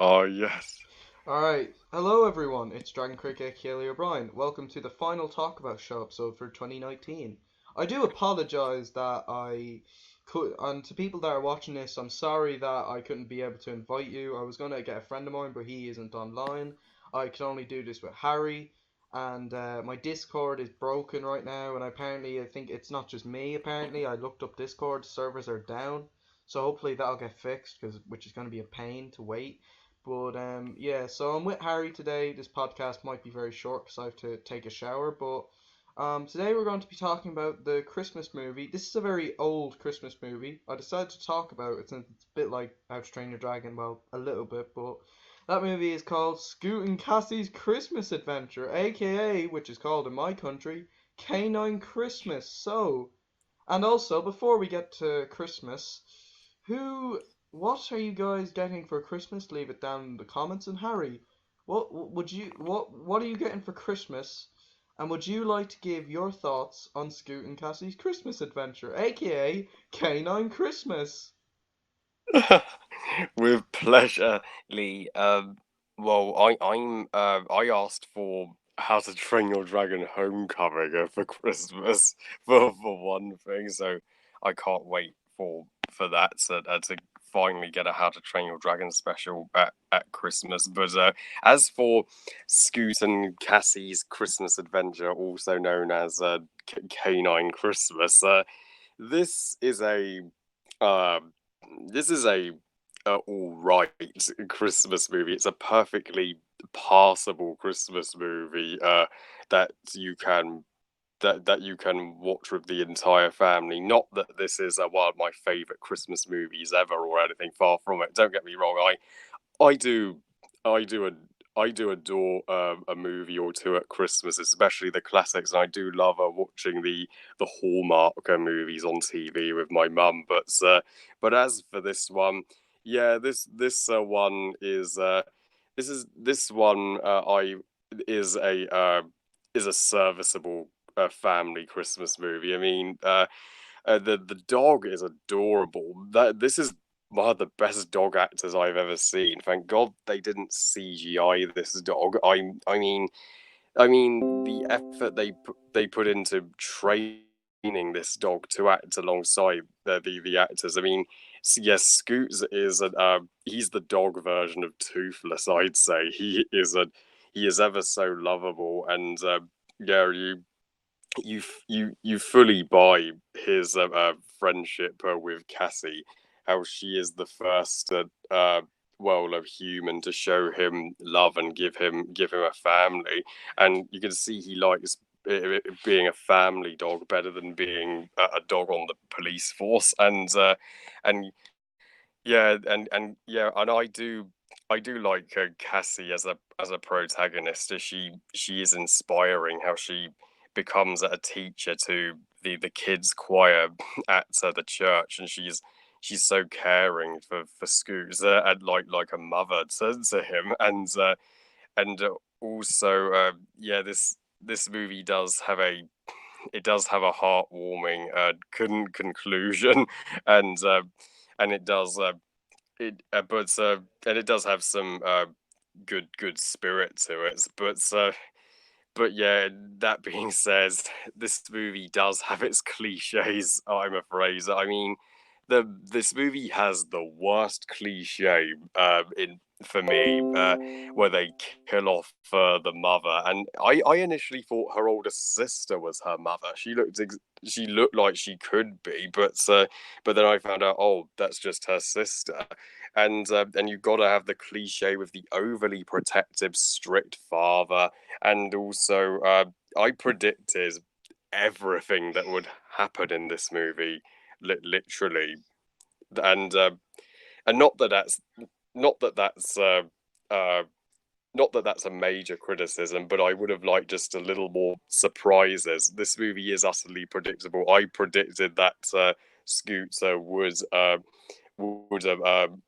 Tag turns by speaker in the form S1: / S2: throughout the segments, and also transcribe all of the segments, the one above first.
S1: Oh, yes.
S2: Alright, hello everyone, it's Dragon Cricket Kelly O'Brien. Welcome to the final Talk About Show episode for 2019. I do apologise that I could, and to people that are watching this, I'm sorry that I couldn't be able to invite you. I was going to get a friend of mine, but he isn't online. I can only do this with Harry, and my Discord is broken right now, and apparently I think it's not just me, apparently. I looked up Discord, servers are down, so hopefully that'll get fixed, which is going to be a pain to wait. But yeah, so I'm with Harry today. This podcast might be very short because I have to take a shower. But today we're going to be talking about the Christmas movie. This is a very old Christmas movie. I decided to talk about it since it's a bit like How to Train Your Dragon. Well, a little bit, but that movie is called Scoot and Cassie's Christmas Adventure, aka, which is called in my country, Canine Christmas. And also, before we get to Christmas, who, what are you guys getting for Christmas? Leave it down in the comments. And Harry, what are you getting for Christmas? And would you like to give your thoughts on Scoot and Cassie's Christmas adventure, aka Canine Christmas?
S1: With pleasure, Lee. I asked for How to Train Your Dragon Homecoming for Christmas for one thing, so I can't wait for that to finally get a How to Train Your Dragon special at Christmas. But as for Scoot and Cassie's Christmas Adventure, also known as Canine Christmas, this is a uh, this is a all right Christmas movie. It's a perfectly passable Christmas movie that you can that you can watch with the entire family. Not that this is one of my favorite Christmas movies ever or anything. Far from it. Don't get me wrong. I do I do I do adore a movie or two at Christmas, especially the classics. And I do love watching the Hallmark movies on TV with my mum. But as for this one, yeah, this one is this one I is a serviceable family Christmas movie. I mean, the dog is adorable. That this is one of the best dog actors I've ever seen. Thank God they didn't CGI this dog. I mean the effort they put into training this dog to act alongside the actors. I mean, yes, Scoots is he's the dog version of Toothless. I'd say he is ever so lovable, and yeah, you fully buy his friendship with Cassie, how she is the first well of human to show him love and give him a family, and you can see he likes being a family dog better than being a dog on the police force, and yeah, and yeah, and I do like Cassie as a protagonist. She is inspiring. How she becomes a teacher to the kids choir at the church, and she's so caring for Scoots and like a mother to him, and also yeah, this movie does have a heartwarming conclusion, and uh, and it does and it does have some good spirit to it, but yeah, that being said, this movie does have its cliches, I'm afraid. I mean, this movie has the worst cliche in for me, where they kill off the mother, and I initially thought her older sister was her mother. She looked like she could be, but then I found out, oh, that's just her sister. And you've got to have the cliche with the overly protective, strict father, and also I predicted everything that would happen in this movie, literally, and and not that that's uh, not that that's a major criticism, but I would have liked just a little more surprises. This movie is utterly predictable. I predicted that Scooter would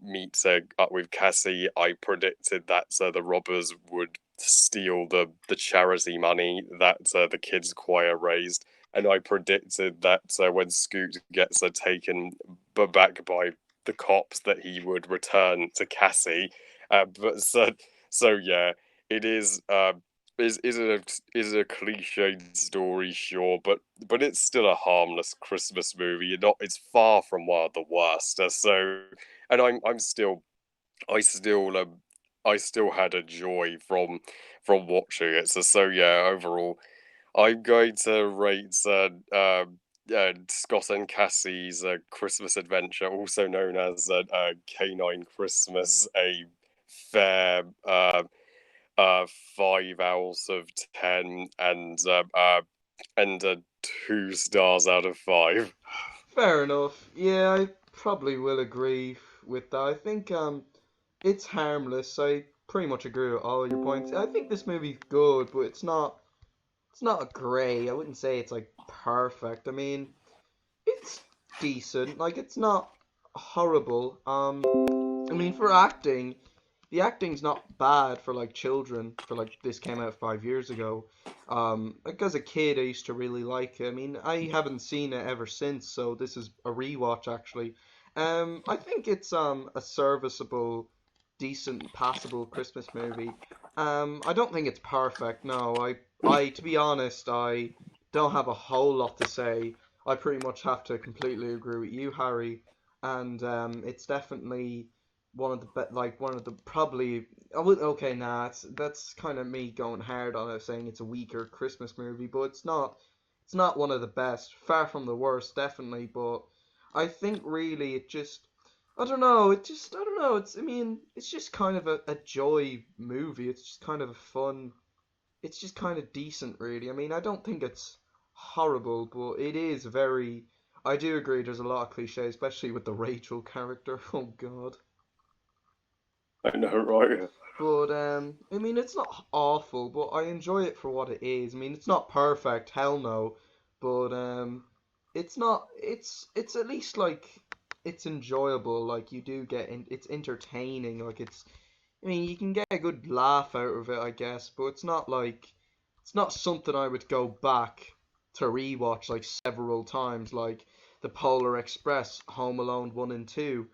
S1: meet up with Cassie. I predicted that the robbers would steal the charity money that the kids' choir raised, and I predicted that when Scoot gets taken back by the cops, that he would return to Cassie. But so yeah, it is a cliched story, sure, but it's still a harmless Christmas movie. It's far from one of the worst. And I'm still I still I still had a joy from watching it. So yeah, overall, I'm going to rate Scott and Cassie's Christmas Adventure, also known as Canine Christmas, a fair 5 out of 10 and 2 stars out of 5.
S2: Fair enough. Yeah, I probably will agree with that. I think it's harmless. I pretty much agree with all your points. I think this movie's good, but it's not great. I wouldn't say it's like perfect. I mean, it's decent. Like it's not horrible. I mean, for acting, the acting's not bad for like children. For like this came out 5 years ago. Like as a kid, I used to really like it. I mean, I haven't seen it ever since, so this is a rewatch actually. I think it's a serviceable, decent, passable Christmas movie. I don't think it's perfect. No, I to be honest, I don't have a whole lot to say. I pretty much have to completely agree with you, Harry, and it's definitely one of the probably I would okay nah that's kind of me going hard on it saying it's a weaker Christmas movie, but it's not one of the best, far from the worst definitely, but I think really it just I don't know, it's I mean it's just kind of a joy movie. It's just kind of a fun, it's just kind of decent really. I mean, I don't think it's horrible, but it is very, I do agree there's a lot of cliches, especially with the Rachel character. Oh god.
S1: I know, right?
S2: But I mean, it's not awful, but I enjoy it for what it is. I mean, it's not perfect, hell no, but it's not. It's at least like it's enjoyable. Like you do get in, it's entertaining. Like it's. I mean, you can get a good laugh out of it, I guess, but it's not like it's not something I would go back to rewatch like several times, like the Polar Express, Home Alone 1 and 2,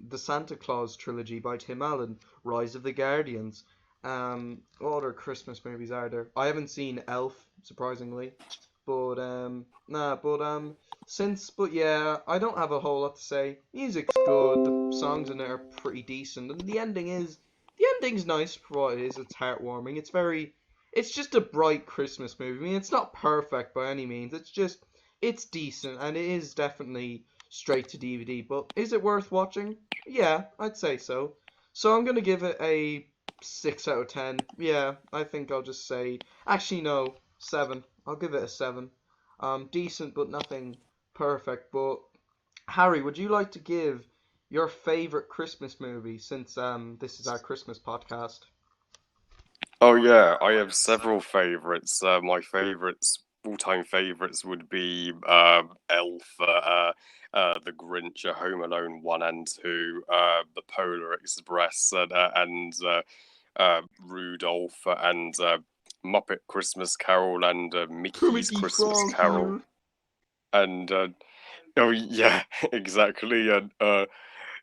S2: the Santa Claus trilogy by Tim Allen, Rise of the Guardians. What other Christmas movies are there? I haven't seen Elf, surprisingly, but nah, but but yeah, I don't have a whole lot to say. Music's good, the songs in it are pretty decent, and the ending's nice for what it is. It's heartwarming. It's just a bright Christmas movie. I mean, it's not perfect by any means. It's decent, and it is definitely straight to DVD. But is it worth watching? Yeah, I'd say so. So I'm gonna give it a 6 out of 10. Yeah, I think I'll just say. Actually, no, 7. I'll give it a 7. Decent, but nothing perfect. But Harry, would you like to give your favorite Christmas movie since this is our Christmas podcast?
S1: Oh yeah, I have several favorites. My favorites, all-time favorites, would be Elf, The Grinch, Home Alone 1 and 2, The Polar Express, and Rudolph, and Muppet Christmas Carol, and Mickey's
S2: Kermit
S1: Christmas
S2: Frog
S1: Carol,
S2: here.
S1: and oh yeah, exactly, and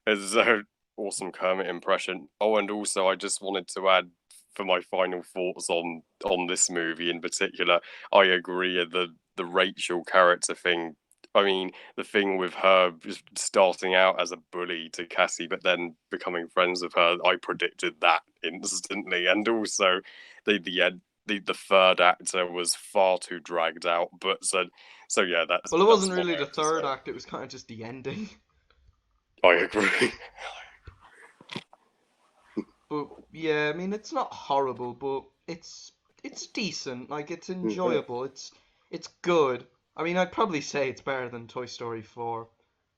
S1: it's an awesome Kermit impression. Oh, and also I just wanted to add for my final thoughts on this movie in particular. I agree the Rachel character thing. I mean, the thing with her just starting out as a bully to Cassie, but then becoming friends with her, I predicted that instantly. And also, the third actor was far too dragged out. But so yeah,
S2: Well, it
S1: that's
S2: wasn't
S1: what
S2: really
S1: I
S2: the
S1: have to
S2: third
S1: say.
S2: act, it was kind of just the ending.
S1: I agree.
S2: But yeah, I mean, it's not horrible, but it's decent. Like it's enjoyable. It's good. I mean, I'd probably say it's better than Toy Story 4.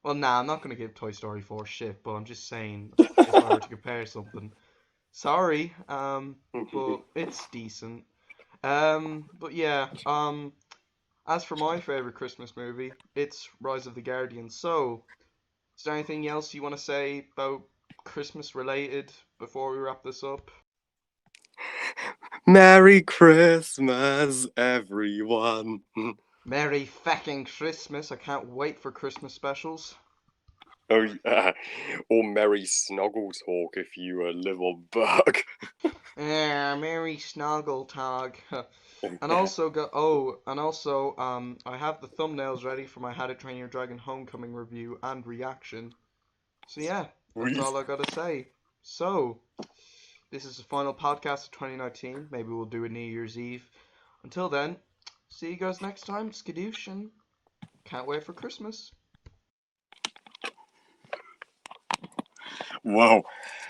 S2: Well, nah, I'm not gonna give Toy Story 4 shit, but I'm just saying if I were to compare something. Sorry, but it's decent. But yeah, as for my favorite Christmas movie, it's Rise of the Guardians. So, is there anything else you want to say about Christmas related before we wrap this up?
S1: Merry Christmas, everyone.
S2: Merry fucking Christmas. I can't wait for Christmas specials.
S1: Oh yeah, or Merry Snuggle Talk if you live on Bug.
S2: Yeah, Mary Snoggletog. And also I have the thumbnails ready for my How to Train Your Dragon Homecoming review and reaction. So yeah, that's
S1: Sweet.
S2: all I gotta say. So, this is the final podcast of 2019. Maybe we'll do a New Year's Eve. Until then, see you guys next time. Skadoosh, and can't wait for Christmas.
S1: Whoa.